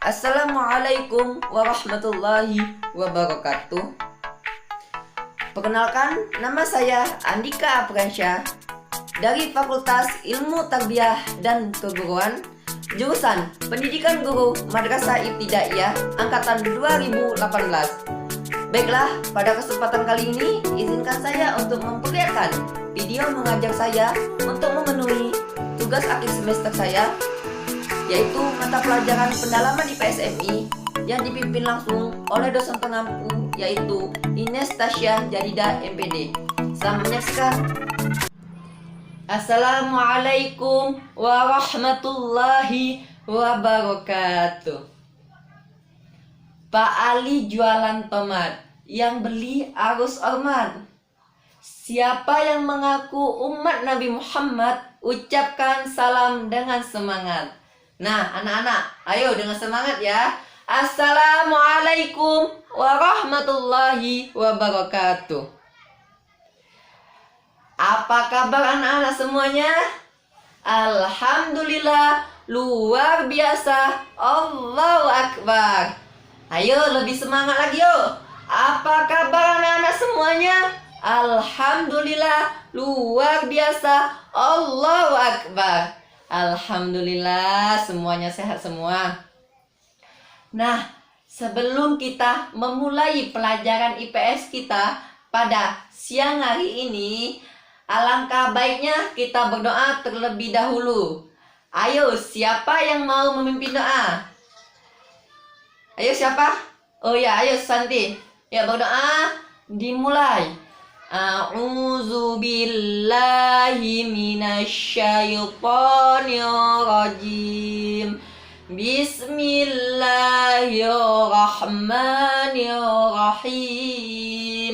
Assalamualaikum warahmatullahi wabarakatuh. Perkenalkan, nama saya Andika Apransyah dari Fakultas Ilmu Tarbiyah dan Keguruan, jurusan Pendidikan Guru Madrasah Ibtidaiyah angkatan 2018. Baiklah, pada kesempatan kali ini izinkan saya untuk memperlihatkan video mengajar saya untuk memenuhi tugas akhir semester saya, yaitu mata pelajaran pendalaman IPS MI yang dipimpin langsung oleh dosen pengampu, yaitu Ines Tasya Jadida MPD. Selamat menyaksikan. Assalamualaikum warahmatullahi wabarakatuh. Pak Ali jualan tomat, yang beli arus ormat. Siapa yang mengaku umat Nabi Muhammad, ucapkan salam dengan semangat. Nah, anak-anak, ayo dengan semangat ya. Assalamualaikum warahmatullahi wabarakatuh. Apa kabar anak-anak semuanya? Alhamdulillah, luar biasa. Allahu Akbar. Ayo lebih semangat lagi yuk. Apa kabar anak-anak semuanya? Alhamdulillah, luar biasa. Allahu Akbar. Alhamdulillah, semuanya sehat semua. Nah, sebelum kita memulai pelajaran IPS kita pada siang hari ini, alangkah baiknya kita berdoa terlebih dahulu. Ayo, siapa yang mau memimpin doa? Ayo siapa? Oh ya, ayo Santi. Ya, berdoa dimulai. A'udzu billahi minasyaitonir rajim. Bismillahirrahmanirrahim.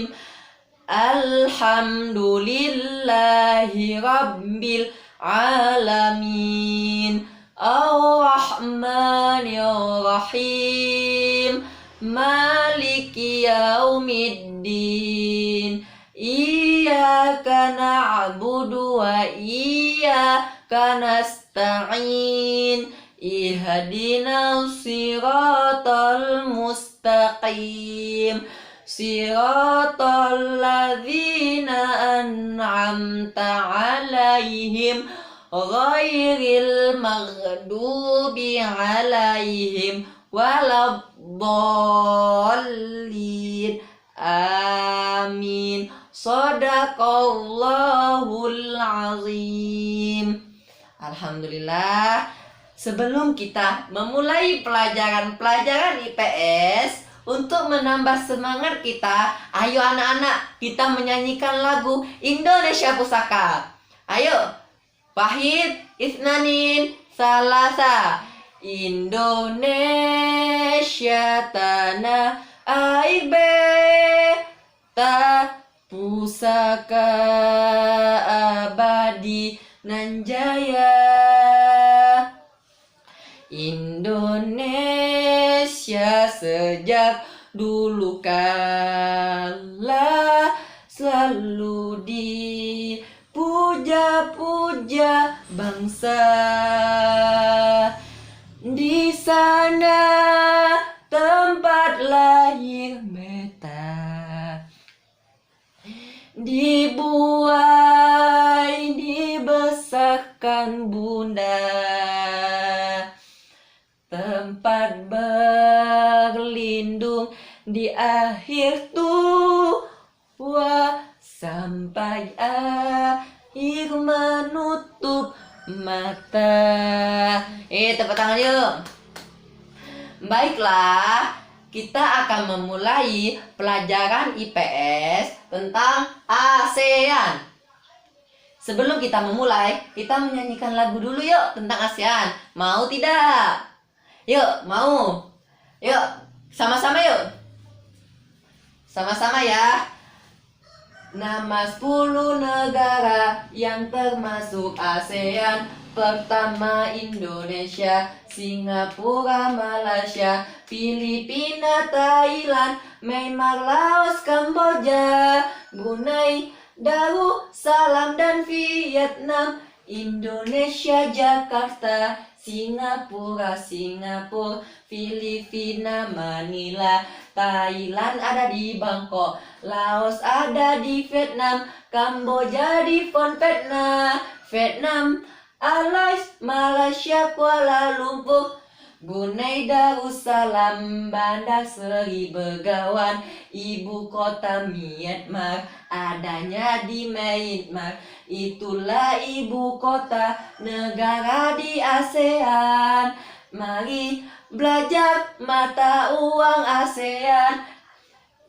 Alhamdulillahi rabbil alamin. Ar-Rahmanir-Rahim. Maliki yaumiddin. Iyyaka na'budu wa iyyaka nasta'in. Ihdinas siratal mustaqim. Siratal ladzina an'amta 'alaihim ghairil maghdubi 'alaihim waladdallin. Amin. Shadaqallahul azim. Alhamdulillah. Sebelum kita memulai pelajaran IPS, untuk menambah semangat kita, ayo anak-anak, kita menyanyikan lagu Indonesia Pusaka. Ayo, Wahid, Isnanin, Salasa. Indonesia tanah air beta, pusaka abadi nan jaya. Indonesia sejak dulu kala selalu dipuja-puja bangsa. Di sana tempat lahir beta, dibuai dibesarkan bunda, tempat berlindung di akhir tua, sampai akhir menutup mata. Tepuk tangan yuk. Baiklah, kita akan memulai pelajaran IPS tentang ASEAN. Sebelum kita memulai, kita menyanyikan lagu dulu yuk tentang ASEAN. Mau tidak? Yuk, mau? Yuk, sama-sama yuk. Sama-sama ya. Nama 10 negara yang termasuk ASEAN. Pertama Indonesia, Singapura, Malaysia, Filipina, Thailand, Myanmar, Laos, Kamboja, Brunei, Darussalam dan Vietnam. Indonesia, Jakarta, Singapura, Singapura, Filipina, Manila, Thailand ada di Bangkok, Laos ada di Vietnam, Kamboja di Phnom Penh, Vietnam, Malaysia, Kuala Lumpur, Brunei Darussalam, Bandar Seri Begawan, ibu kota Myanmar, adanya di Myanmar. Itulah ibu kota negara di ASEAN. Mari belajar mata uang ASEAN.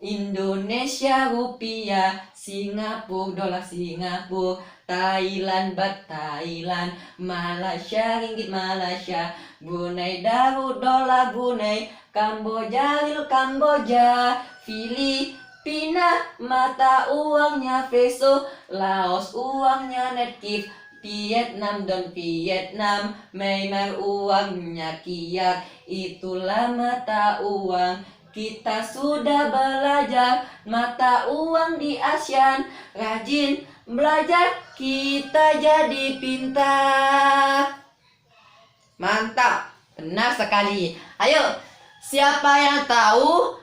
Indonesia rupiah, Singapura dolar Singapura, Thailand baht Thailand, Malaysia ringgit Malaysia, Brunei Darul dolar Brunei, Kamboja ril Kamboja, Filipina mata uangnya peso, Laos uangnya netgif, Vietnam don Vietnam, Myanmar uangnya kyat. Itulah mata uang. Kita sudah belajar mata uang di ASEAN. Rajin belajar, kita jadi pintar. Mantap, benar sekali. Ayo, siapa yang tahu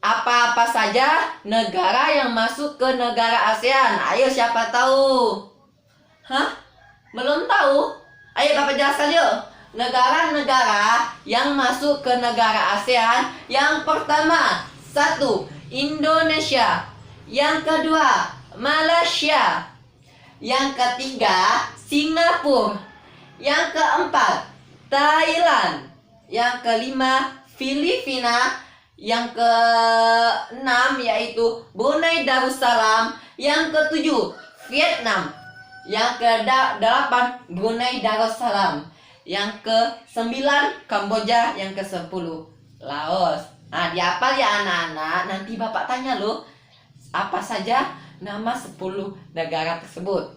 apa-apa saja negara yang masuk ke negara ASEAN? Ayo, siapa tahu? Hah? Belum tahu? Ayo Bapak jelaskan yuk. Negara-negara yang masuk ke negara ASEAN. Yang pertama, 1. Indonesia. Yang kedua, Malaysia. Yang ketiga, Singapura. Yang keempat, Thailand. Yang kelima, Filipina. Yang keenam yaitu Brunei Darussalam. Yang ketujuh, Vietnam. Yang kedelapan, Brunei Darussalam. Yang ke-9 Kamboja, yang ke-10 Laos. Nah, dihafal ya anak-anak. Nanti Bapak tanya loh, apa saja nama 10 negara tersebut.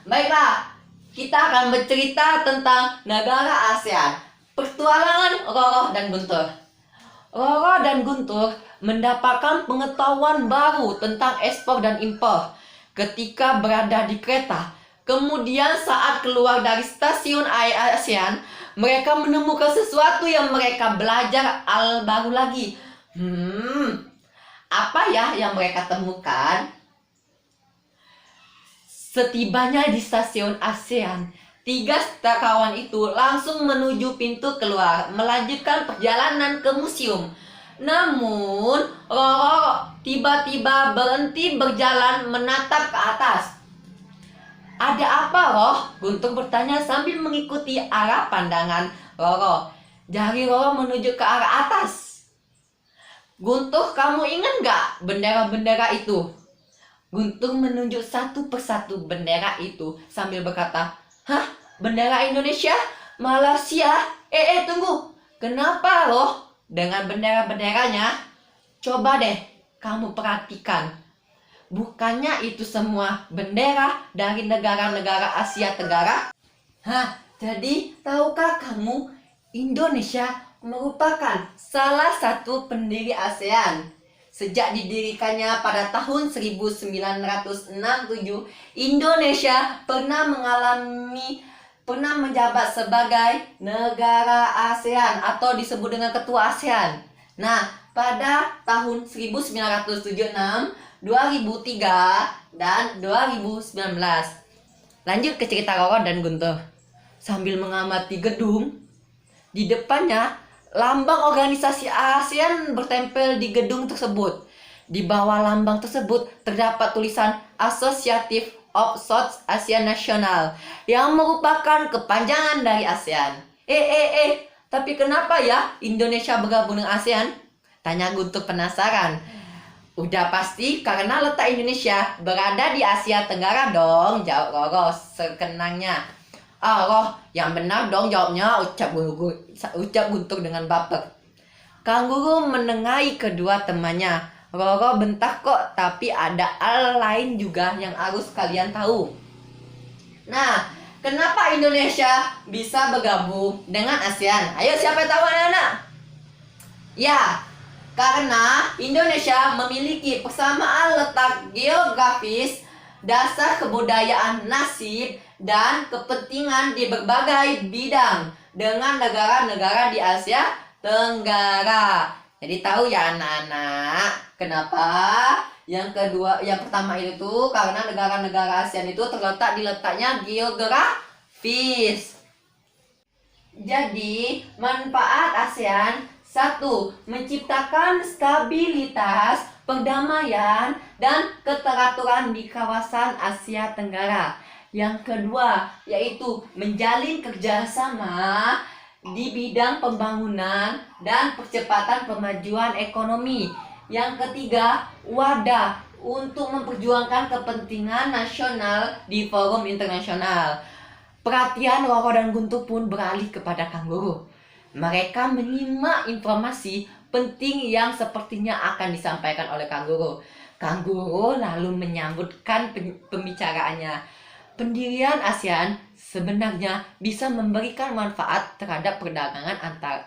Baiklah, kita akan bercerita tentang negara ASEAN. Petualangan Roro dan Guntur. Roro dan Guntur mendapatkan pengetahuan baru tentang ekspor dan impor ketika berada di kereta. Kemudian saat keluar dari stasiun ASEAN, mereka menemukan sesuatu yang mereka belajar baru lagi. Apa ya yang mereka temukan? Setibanya di stasiun ASEAN, 3 kawan itu langsung menuju pintu keluar, melanjutkan perjalanan ke museum. Namun, Roro tiba-tiba berhenti berjalan menatap ke atas. Ada apa, Roh? Guntur bertanya sambil mengikuti arah pandangan Roro. Jari Roro menuju ke arah atas. Guntur, kamu ingat gak bendera-bendera itu? Guntur menunjuk satu persatu bendera itu sambil berkata, "Hah? Bendera Indonesia? Malaysia? Tunggu. Kenapa, Roh? Dengan bendera-benderanya? Coba deh kamu perhatikan. Bukannya itu semua bendera dari negara-negara Asia Tenggara?" Jadi tahukah kamu, Indonesia merupakan salah satu pendiri ASEAN. Sejak didirikannya pada tahun 1967, Indonesia pernah menjabat sebagai negara ASEAN atau disebut dengan ketua ASEAN. Nah, pada tahun 1976, 2003 dan 2019. Lanjut ke cerita Roro dan Guntur. Sambil mengamati gedung, di depannya lambang organisasi ASEAN bertempel di gedung tersebut. Di bawah lambang tersebut terdapat tulisan Associative of South Asia National yang merupakan kepanjangan dari ASEAN. Tapi kenapa ya Indonesia bergabung dengan ASEAN? Tanya Guntur penasaran. Udah pasti karena letak Indonesia berada di Asia Tenggara dong, jawab Roro sekenangnya. Roh, yang benar dong jawabnya, ucap Guntur dengan baper. Kang Guru menengahi kedua temannya. Roro bentak kok, tapi ada hal lain juga yang harus kalian tahu. Nah, kenapa Indonesia bisa bergabung dengan ASEAN? Ayo, siapa yang tahu anak-anak? Ya, karena Indonesia memiliki persamaan letak geografis dasar kebudayaan, nasib, dan kepentingan di berbagai bidang dengan negara-negara di Asia Tenggara. Jadi tahu ya anak-anak, kenapa yang pertama itu tuh karena negara-negara ASEAN itu terletak di letaknya geografis. Jadi manfaat ASEAN: 1. Menciptakan stabilitas, perdamaian, dan keteraturan di kawasan Asia Tenggara. Yang kedua, yaitu menjalin kerjasama di bidang pembangunan dan percepatan pemajuan ekonomi. Yang ketiga, wadah untuk memperjuangkan kepentingan nasional di forum internasional. Perhatian Roro dan Guntur pun beralih kepada Kang Guru. Mereka menyimak informasi penting yang sepertinya akan disampaikan oleh Kang Guru. Kang Guru lalu menyambutkan pembicaraannya. Pendirian ASEAN sebenarnya bisa memberikan manfaat terhadap perdagangan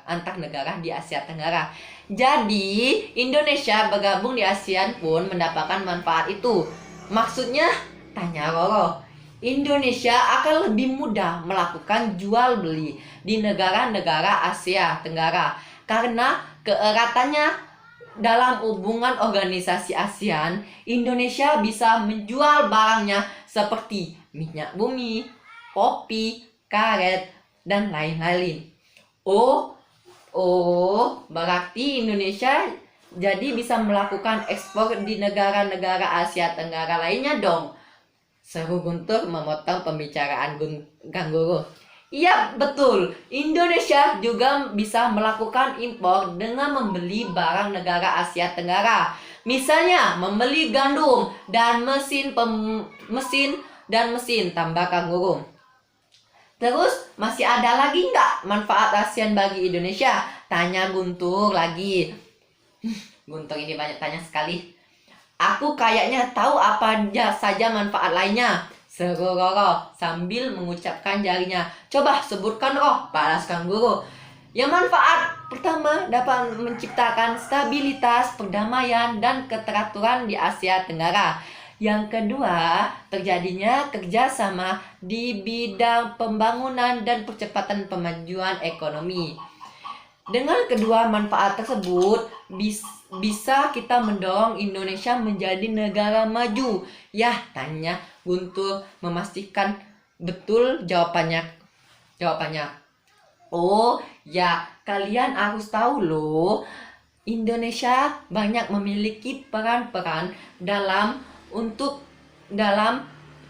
antar negara di Asia Tenggara. Jadi, Indonesia bergabung di ASEAN pun mendapatkan manfaat itu. Maksudnya, tanya Roro, Indonesia akan lebih mudah melakukan jual beli di negara-negara Asia Tenggara karena keeratannya dalam hubungan organisasi ASEAN. Indonesia bisa menjual barangnya seperti minyak bumi, kopi, karet, dan lain-lain. Berarti Indonesia jadi bisa melakukan ekspor di negara-negara Asia Tenggara lainnya dong. Seru Guntur memotong pembicaraan Kang Guru. Iya betul, Indonesia juga bisa melakukan impor dengan membeli barang negara Asia Tenggara. Misalnya membeli gandum dan mesin tambah Kang Guru. Terus masih ada lagi nggak manfaat ASEAN bagi Indonesia? Tanya Guntur lagi. Guntur ini banyak tanya sekali. Aku kayaknya tahu apa saja manfaat lainnya. Seru Roro sambil mengucapkan jarinya. Coba sebutkan Roh, balas Kang Guru. Yang manfaat pertama dapat menciptakan stabilitas, perdamaian, dan keteraturan di Asia Tenggara. Yang kedua, terjadinya kerjasama di bidang pembangunan dan percepatan pemajuan ekonomi. Dengan kedua manfaat tersebut, bisa kita mendorong Indonesia menjadi negara maju. Ya, tanya Guntur memastikan betul jawabannya. Oh, ya, kalian harus tahu loh. Indonesia banyak memiliki peran-peran dalam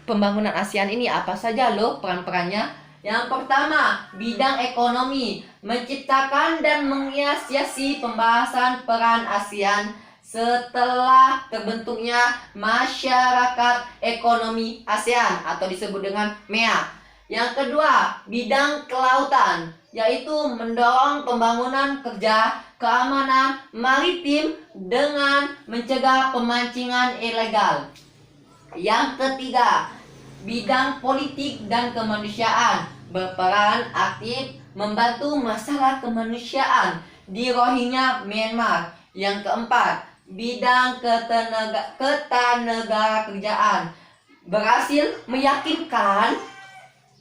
pembangunan ASEAN ini. Apa saja loh peran-perannya? Yang pertama, bidang ekonomi, menciptakan dan mengiasiasi pembahasan peran ASEAN setelah terbentuknya Masyarakat Ekonomi ASEAN atau disebut dengan MEA. Yang kedua, bidang kelautan, yaitu mendorong pembangunan kerja keamanan maritim dengan mencegah pemancingan ilegal. Yang ketiga, bidang politik dan kemanusiaan, berperan aktif membantu masalah kemanusiaan di Rohingya, Myanmar. Yang keempat, bidang ketenagakerjaan, berhasil meyakinkan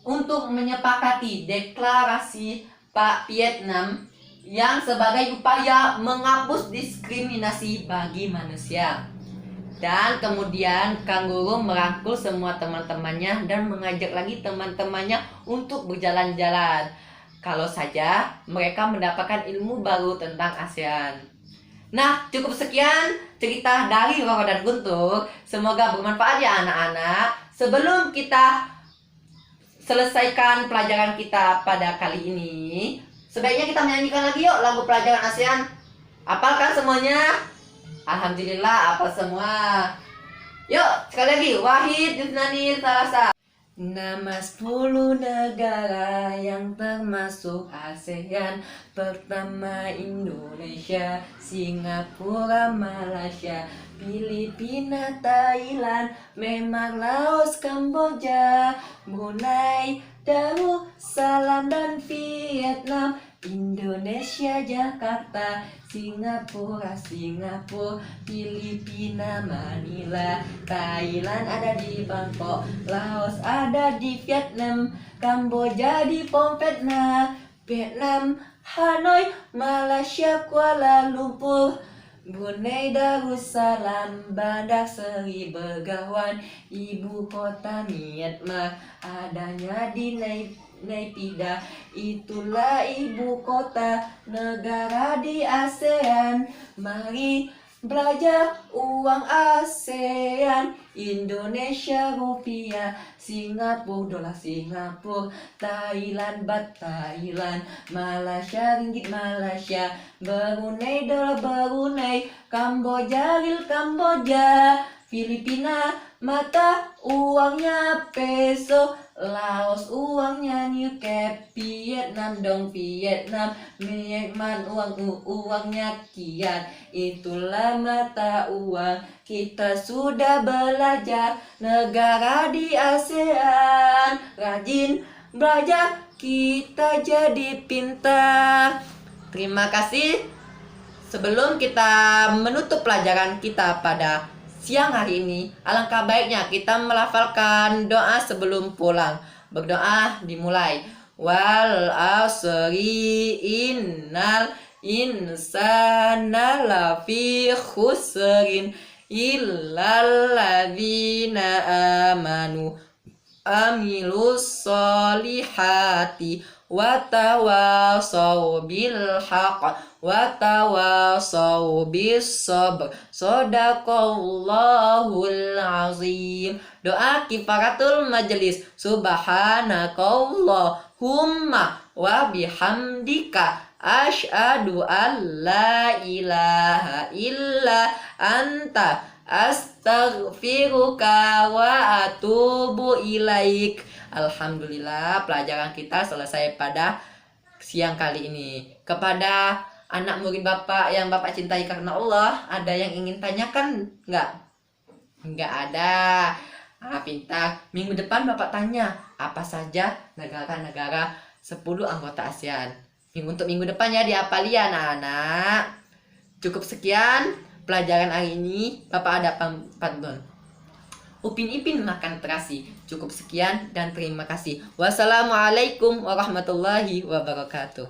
untuk menyepakati deklarasi Pak Vietnam yang sebagai upaya menghapus diskriminasi bagi manusia. Dan kemudian Kang Guru merangkul semua teman-temannya dan mengajak lagi teman-temannya untuk berjalan-jalan. Kalau saja mereka mendapatkan ilmu baru tentang ASEAN. Nah, cukup sekian cerita dari Roro dan Guntur. Semoga bermanfaat ya anak-anak. Sebelum kita selesaikan pelajaran kita pada kali ini, sebaiknya kita menyanyikan lagi yuk lagu pelajaran ASEAN. Hafalkan semuanya? Alhamdulillah apa semua. Yuk sekali lagi. Wahid, Yusnani, Salasa. Nama 10 negara yang termasuk ASEAN. Pertama Indonesia, Singapura, Malaysia, Filipina, Thailand, Myanmar, Laos, Kamboja, Brunei, Darussalam, dan Vietnam. Indonesia, Jakarta, Singapura, Filipina, Manila, Thailand ada di Bangkok, Laos ada di Vietnam, Kamboja di Phnom Penh, Vietnam, Hanoi, Malaysia, Kuala Lumpur, Brunei Darussalam, Bandar Seri Begawan, ibu kota Myanmar adanya di Naypyidaw. Itulah ibu kota negara di ASEAN. Mari belajar uang ASEAN. Indonesia rupiah, Singapura dolar Singapura, Thailand baht Thailand, Malaysia ringgit Malaysia, Brunei dolar Brunei, Kamboja ril Kamboja, Filipina mata uangnya peso, Laos uangnya New Cap, Vietnam dong Vietnam, Myanmar uangnya kiat. Itulah mata uang. Kita sudah belajar negara di ASEAN, rajin belajar kita jadi pintar. Terima kasih. Sebelum kita menutup pelajaran kita pada siang hari ini, alangkah baiknya kita melafalkan doa sebelum pulang. Berdoa dimulai. Wal asri innal insana lafi khusrin illal ladzina amanu amilus solihati watawasau bil haqq watawasau bis sabr. Shadaqallahul azim. Doa kifaratul majelis. Subhanakallahumma wa bihamdika asyhadu an la ilaha illa anta astaghfiruka wa atubu ilaik. Alhamdulillah, pelajaran kita selesai pada siang kali ini. Kepada anak murid Bapak yang Bapak cintai karena Allah, ada yang ingin tanyakan nggak? Nggak ada. Pintar. Minggu depan Bapak tanya apa saja negara-negara 10 anggota ASEAN. Untuk minggu depan ya dihafali ya anak-anak. Cukup sekian pelajaran hari ini. Bapak ada pantun. Upin Ipin makan terasi. Cukup sekian dan terima kasih. Wassalamualaikum warahmatullahi wabarakatuh.